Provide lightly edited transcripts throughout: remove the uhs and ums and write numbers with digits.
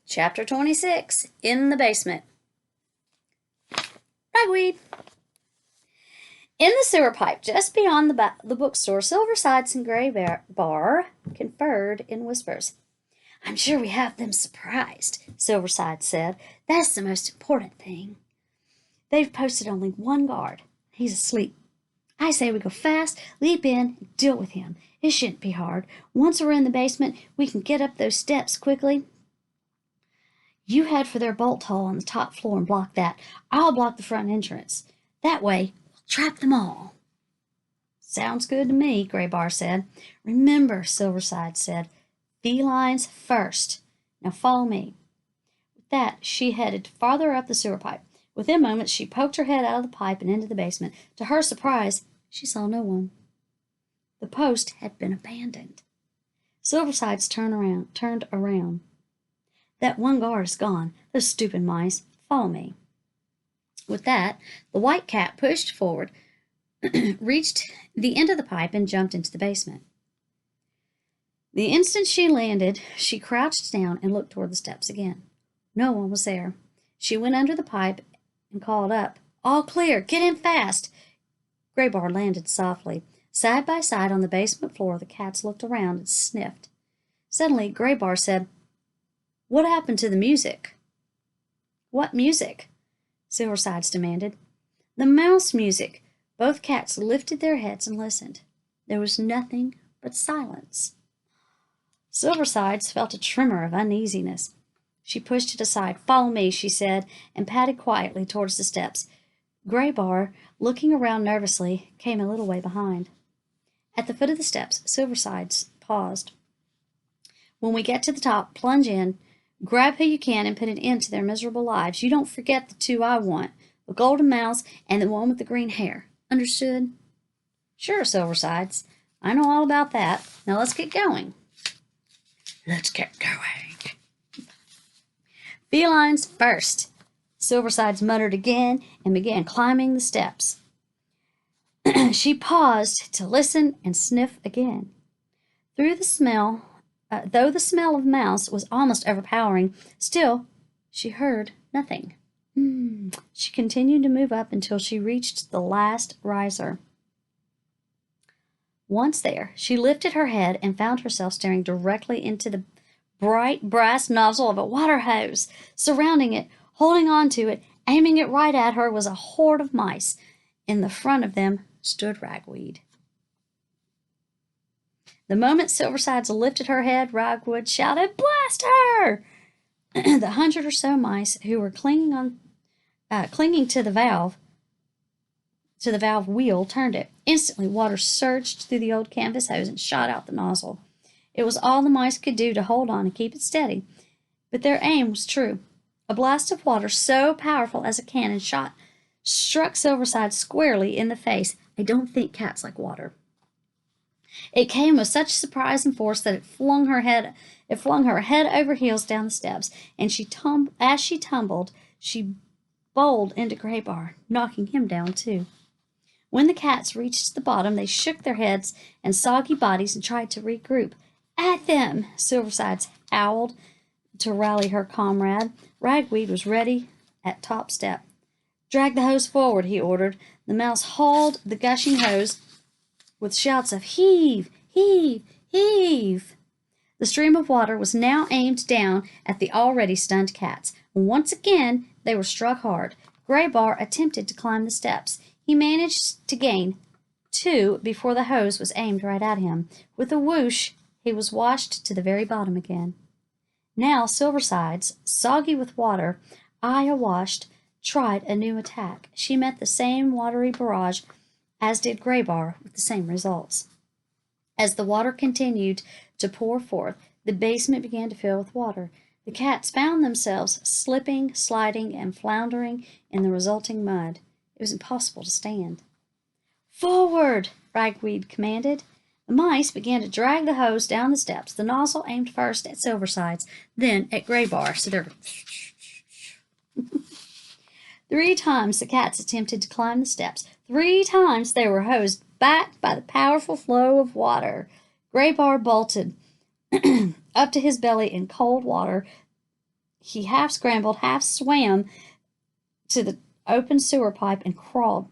Chapter 26, In the Basement. Ragweed. In the sewer pipe just beyond the bookstore, Silversides and Graybar conferred in whispers. "I'm sure we have them surprised," Silverside said. "That's the most important thing. They've posted only one guard. He's asleep. I say we go fast, leap in, and deal with him. It shouldn't be hard. Once we're in the basement, we can get up those steps quickly. You head for their bolt hole on the top floor and block that. I'll block the front entrance. That way, we'll trap them all." "Sounds good to me," Graybar said. "Remember," Silverside said, "felines first. Now follow me." With that, she headed farther up the sewer pipe. Within moments, she poked her head out of the pipe and into the basement. To her surprise, she saw no one. The post had been abandoned. Silversides turned around. "That one guard is gone. Those stupid mice. Follow me." With that, the white cat pushed forward, reached the end of the pipe, and jumped into the basement. The instant she landed, she crouched down and looked toward the steps again. No one was there. She went under the pipe and called up, "All clear. Get in fast." Graybar landed softly. Side by side on the basement floor, the cats looked around and sniffed. Suddenly, Graybar said, "What happened to the music?" "What music?" Silversides demanded. "The mouse music." Both cats lifted their heads and listened. There was nothing but silence. Silversides felt a tremor of uneasiness. She pushed it aside. "Follow me," she said, and padded quietly towards the steps. Graybar, looking around nervously, came a little way behind. At the foot of the steps, Silversides paused. "When we get to the top, plunge in. Grab who you can and put an end to their miserable lives. You don't forget the two I want, the golden mouse and the one with the green hair. Understood?" "Sure, Silversides. I know all about that. Now let's get going." "Let's get going." "Felines first," Silversides muttered again and began climbing the steps. She paused to listen and sniff again. Though the smell of mouse was almost overpowering, still she heard nothing. She continued to move up until she reached the last riser. Once there, she lifted her head and found herself staring directly into the bright brass nozzle of a water hose. Surrounding it, holding on to it, aiming it right at her, was a horde of mice. In the front of them stood Ragweed. The moment Silversides lifted her head, Ragweed shouted, "Blast her!" The 100 or so mice who were clinging to the valve wheel turned it. Instantly, water surged through the old canvas hose and shot out the nozzle. It was all the mice could do to hold on and keep it steady, but their aim was true. A blast of water so powerful as a cannon shot struck Silverside squarely in the face. I don't think cats like water. It came with such surprise and force that it flung her head over heels down the steps, and as she tumbled, she bowled into Graybar, knocking him down too. When the cats reached the bottom, they shook their heads and soggy bodies and tried to regroup. "At them!" Silversides howled to rally her comrade. Ragweed was ready at top step. "Drag the hose forward," he ordered. The mouse hauled the gushing hose with shouts of "Heave! Heave! Heave!" The stream of water was now aimed down at the already stunned cats. Once again, they were struck hard. Graybar attempted to climb the steps. He managed to gain 2 before the hose was aimed right at him. With a whoosh, he was washed to the very bottom again. Now Silversides, soggy with water, eye awashed, tried a new attack. She met the same watery barrage as did Graybar, with the same results. As the water continued to pour forth, the basement began to fill with water. The cats found themselves slipping, sliding, and floundering in the resulting mud. It was impossible to stand. "Forward!" Ragweed commanded. The mice began to drag the hose down the steps, the nozzle aimed first at Silversides, then at Graybar, so they're 3 times the cats attempted to climb the steps. 3 times they were hosed back by the powerful flow of water. Graybar bolted up to his belly in cold water. He half scrambled, half swam to the open sewer pipe and crawled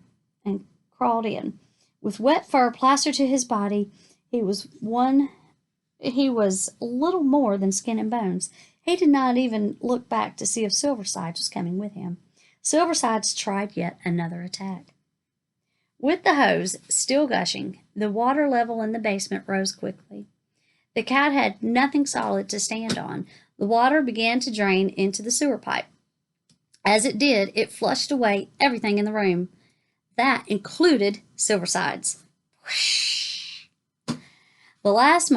in. With wet fur plastered to his body, he was little more than skin and bones. He did not even look back to see if Silversides was coming with him. Silversides tried yet another attack. With the hose still gushing, the water level in the basement rose quickly. The cat had nothing solid to stand on. The water began to drain into the sewer pipe. As it did, it flushed away everything in the room. That included Silversides. Whoosh. The last the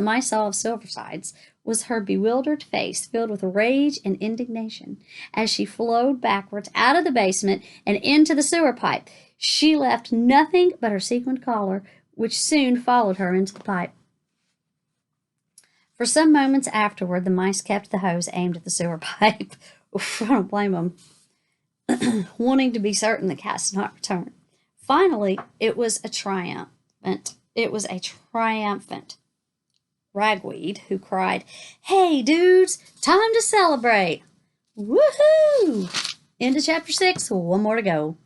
mice saw of Silversides was her bewildered face filled with rage and indignation. As she flowed backwards out of the basement and into the sewer pipe, she left nothing but her sequined collar, which soon followed her into the pipe. For some moments afterward, the mice kept the hose aimed at the sewer pipe. Oof, I don't blame them. Wanting to be certain the cat did not return. Finally, it was a triumphant Ragweed who cried, "Hey, dudes, time to celebrate!" Woohoo! Into chapter 6, one more to go.